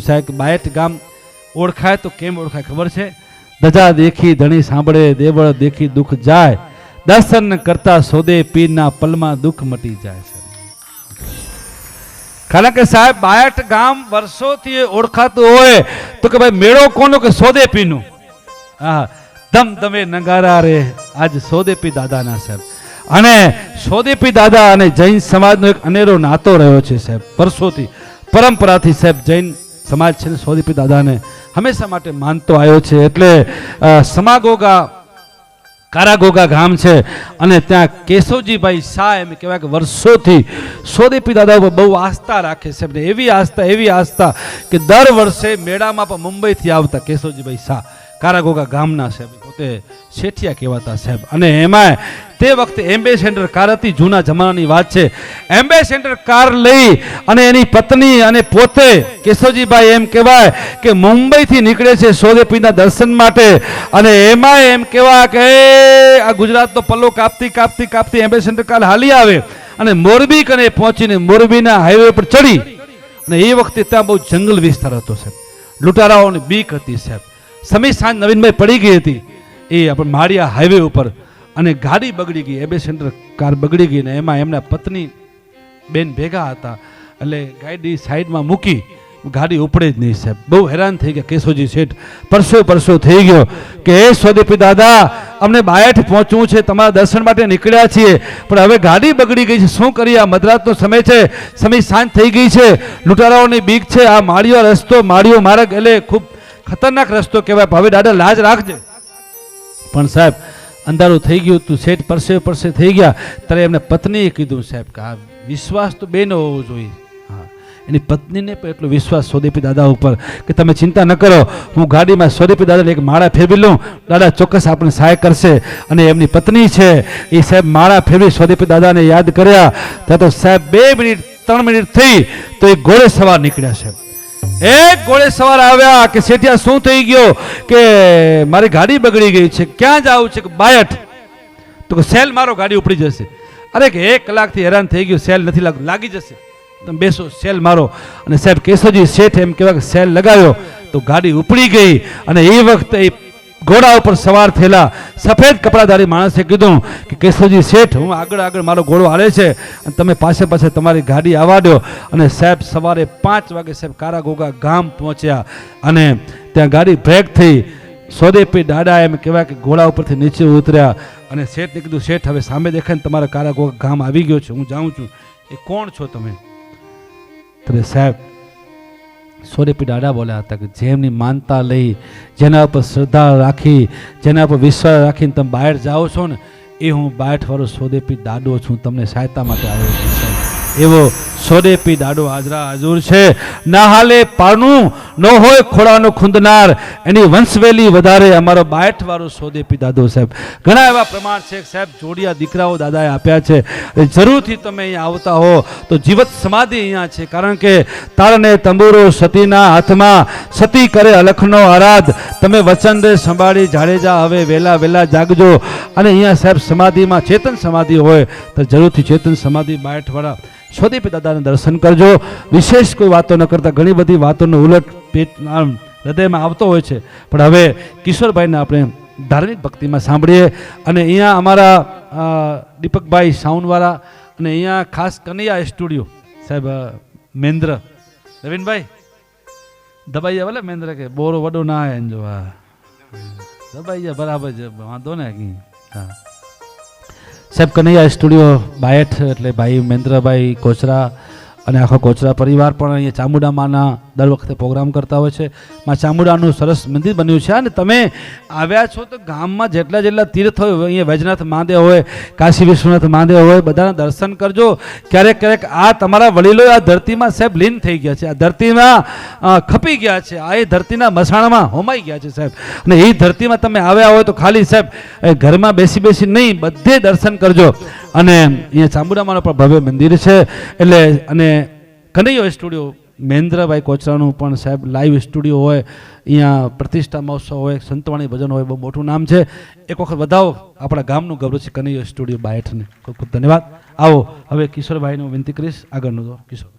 સાહેબ કે બાયટ ગામ ઓળખાય તો કેમ ઓળખાય ખબર છે? ધજા દેખી ધણી સાંભળે, દેવળ દેખી દુઃખ જાય, દર્શન કરતા સોદે પીરના પલમાં દુઃખ મટી જાય છે. કારણ કે સાહેબ બાયટ ગામ વર્ષોથી ઓળખાતું હોય તો કે ભાઈ મેળો કોનો? કે સોદે પીનું. હા, ધમ ધમે નગારા રે આજ સોદેપી દાદાના સાહેબ. અને સોદેપી દાદા અને જૈન સમાજનો એક અનેરો નાતો રહ્યો છે સાહેબ. વર્ષોથી પરંપરાથી સાહેબ જૈન સમાજ છે ને સોદેપી દાદાને હંમેશા માટે માનતો આવ્યો છે. એટલે સમાગોગા કારાગોગા ગામ છે અને ત્યાં કેશવજીભાઈ શાહ એમ કહેવાય કે વર્ષોથી સોદેપી દાદા ઉપર બહુ આસ્થા રાખે છે. એવી આસ્થા કે દર વર્ષે મેળામાં પણ મુંબઈથી આવતા કેશવજીભાઈ શાહ કારાગોગા ગામના સાહેબ, પોતે શેઠિયા કહેવાતા સાહેબ. અને એમાં તે વખતે એમ્બેસેડર કાર હતી, જૂના જમાનાની વાત છે. એમ્બેસેડર કાર લઈ અને એની પત્ની અને પોતે કેશવજીભાઈ એમ કહેવાય કે મુંબઈથી નીકળે છે સોદેપીના દર્શન માટે. અને એમાં એમ કહેવાય કે આ ગુજરાતનો પલ્લો કાપતી એમ્બેસેડર કાર હાલી આવે અને મોરબી કને પહોંચીને મોરબીના હાઈવે પર ચડી. અને એ વખતે ત્યાં બહુ જંગલ વિસ્તાર હતો સાહેબ, લૂંટારાઓની બીક હતી સાહેબ. સમી સાંજ નવીનભાઈ પડી ગઈ હતી એ આપણે માળિયા હાઈવે ઉપર અને ગાડી બગડી ગઈ, એમ્બેસેડર કાર બગડી ગઈ. ને એમાં એમના પત્ની બેન ભેગા હતા એટલે ગાડી સાઈડમાં મૂકી, ગાડી ઉપડે જ નહીં સાહેબ. બહુ હેરાન થઈ ગયા કેશવજી શેઠ, પરસો થઈ ગયો કે એ સોદેપી દાદા અમને બાયઠ પહોંચવું છે, તમારા દર્શન માટે નીકળ્યા છીએ પણ હવે ગાડી બગડી ગઈ છે, શું કરીએ? આ મધરાતનો સમય છે, સમય સાંજ થઈ ગઈ છે, લૂંટારાઓની બીક છે, આ માળિયો રસ્તો માળિયો માર્ગ એટલે ખૂબ ખતરનાક રસ્તો કહેવાય, હવે દાદા લાજ રાખજે. પણ સાહેબ અંધારું થઈ ગયું તું, શેઠ પરસે થઈ ગયા. ત્યારે એમને પત્નીએ કીધું સાહેબ કે આ વિશ્વાસ તો બેનો હોવો જોઈએ. હા, એની પત્નીને પણ એટલો વિશ્વાસ સોદેપી દાદા ઉપર કે તમે ચિંતા ન કરો, હું ગાડીમાં સોદેપી દાદાને એક માળા ફેરવી લઉં, દાદા ચોક્કસ આપણે સહાય કરશે. અને એમની પત્ની છે એ સાહેબ માળા ફેરવી સોદેપી દાદાને યાદ કર્યા. ત્યાં તો સાહેબ 2 મિનિટ 3 મિનિટ થઈ તો એ ઘોડે સવાર નીકળ્યા સાહેબ. એક ઘોડે સવાર આવ્યા કે શેઠિયા શું થઈ ગયો? કે મારી ગાડી બગડી ગઈ છે, ક્યાં જવું છે? કે બાયટ. તો કે સેલ મારો, ગાડી ઉપડી જશે. અરે કે 1 કલાકથી હેરાન થઈ ગયો, સેલ નથી લાગી જશે, તમે બેસો, સેલ મારો. અને સાહેબ કેશવજી શેઠ એમ કહેવાય કે સેલ લગાવ્યો તો ગાડી ઉપડી ગઈ. અને એ વખતે ઘોડા ઉપર સવાર થયેલા સફેદ કપડાધારી માણસે કીધું કે કેશવજી શેઠ હું આગળ મારો ઘોડો હાલે છે અને તમે પાછે તમારી ગાડી આવવા દો. અને સાહેબ સવારે 5 વાગે સાહેબ કારાગોગા ગામ પહોંચ્યા અને ત્યાં ગાડી બ્રેક થઈ. સોદેપી દાદા એમ કહેવાય કે ઘોડા ઉપરથી નીચે ઉતર્યા અને શેઠને કીધું શેઠ હવે સામે દેખાય ને તમારા કારાગોગા ગામ આવી ગયો છે, હું જાઉં છું. એ કોણ છો તમે? ત્યારે સાહેબ સોદેપી દાદા બોલ્યા હતા કે જેમની માનતા લઈ, જેના ઉપર શ્રદ્ધા રાખી, જેના ઉપર વિશ્વાસ રાખીને તમે બહાર જાઓ છો ને એ હું બાયઠ વાળો સોદેપી દાદો છું, તમને સહાયતા માટે આવ્યો છું. એવો સોદેપી દાડો હાજરા હાજર છે. ના હાલે પારનું ન હોય ખોડાનો ખૂંદનાર, એની વંશવેલી વધારે અમારો બાયઠ વાળો સોદેપી દાદો સાહેબ. ઘણા એવા પ્રમાણ છે સાહેબ, જોડિયા દીકરાઓ દાદાએ આપ્યા છે. જરૂરથી તમે અહીંયા આવતા હો તો જીવત સમાધિ અહીંયા છે. કારણ કે તારને તંબુરો સતીના હાથમાં, સતી કરે અલખનો આરાધ, તમે વચન રે સંભાળી જાડેજા હવે વેલા જાગજો. અને અહીંયા સાહેબ સમાધિમાં ચેતન સમાધિ હોય તો જરૂરથી ચેતન સમાધિ બાયઠ વાળા સોદેપી દાદાને દર્શન કરજો. વિશેષ કોઈ વાતો ન કરતા ઘણી બધી વાતોનો ઉલટ પેટ હૃદયમાં આવતો હોય છે. પણ હવે કિશોરભાઈને આપણે ધાર્મિક ભક્તિમાં સાંભળીએ. અને અહીંયા અમારા દીપકભાઈ સાઉન્ડવાળા અને અહીંયા ખાસ કનૈયા સ્ટુડિયો સાહેબ મહેન્દ્ર રવિનભાઈ દબાઈયા વાલા મહેન્દ્ર કે બોરો વડો ના આવે જો હા દબાઈયા બરાબર છે, વાંધો ને હા સાહેબ. કનૈયા સ્ટુડિયો બાયઠ એટલે ભાઈ મહેન્દ્રભાઈ કોચરા અને આખો કોચરા પરિવાર પણ અહીંયા ચામુંડામાના દર વખતે પ્રોગ્રામ કરતા હોય છે. માં ચામુંડાનું સરસ મંદિર બન્યું છે. અને તમે આવ્યા છો તો ગામમાં જેટલા તીર્થ હોય, અહીંયા વૈજનાથ મહાદેવ હોય, કાશી વિશ્વનાથ મહાદેવ હોય, બધાના દર્શન કરજો. ક્યારેક આ તમારા વડીલો આ ધરતીમાં સાહેબ લીન થઈ ગયા છે, આ ધરતીમાં ખપી ગયા છે, આ એ ધરતીના મસાણામાં હોમાઈ ગયા છે સાહેબ. અને એ ધરતીમાં તમે આવ્યા હોય તો ખાલી સાહેબ ઘરમાં બેસી નહીં, બધે દર્શન કરજો. અને અહીંયા ચામુંડામાનું પણ ભવ્ય મંદિર છે. એટલે અને કનૈયો સ્ટુડિયો મહેન્દ્રભાઈ કોચરાનું પણ સાહેબ લાઈવ સ્ટુડિયો હોય, અહીંયા પ્રતિષ્ઠા મહોત્સવ હોય, સંતવાણી ભજન હોય, બહુ મોટું નામ છે. એક વખત વધાવો, આપણા ગામનું ગૌરવ છે કનૈયો સ્ટુડિયો બાયઠને. ખૂબ ખૂબ ધન્યવાદ. આવો હવે કિશોરભાઈનું વિનંતી કરીશ આગળનું. કિશોર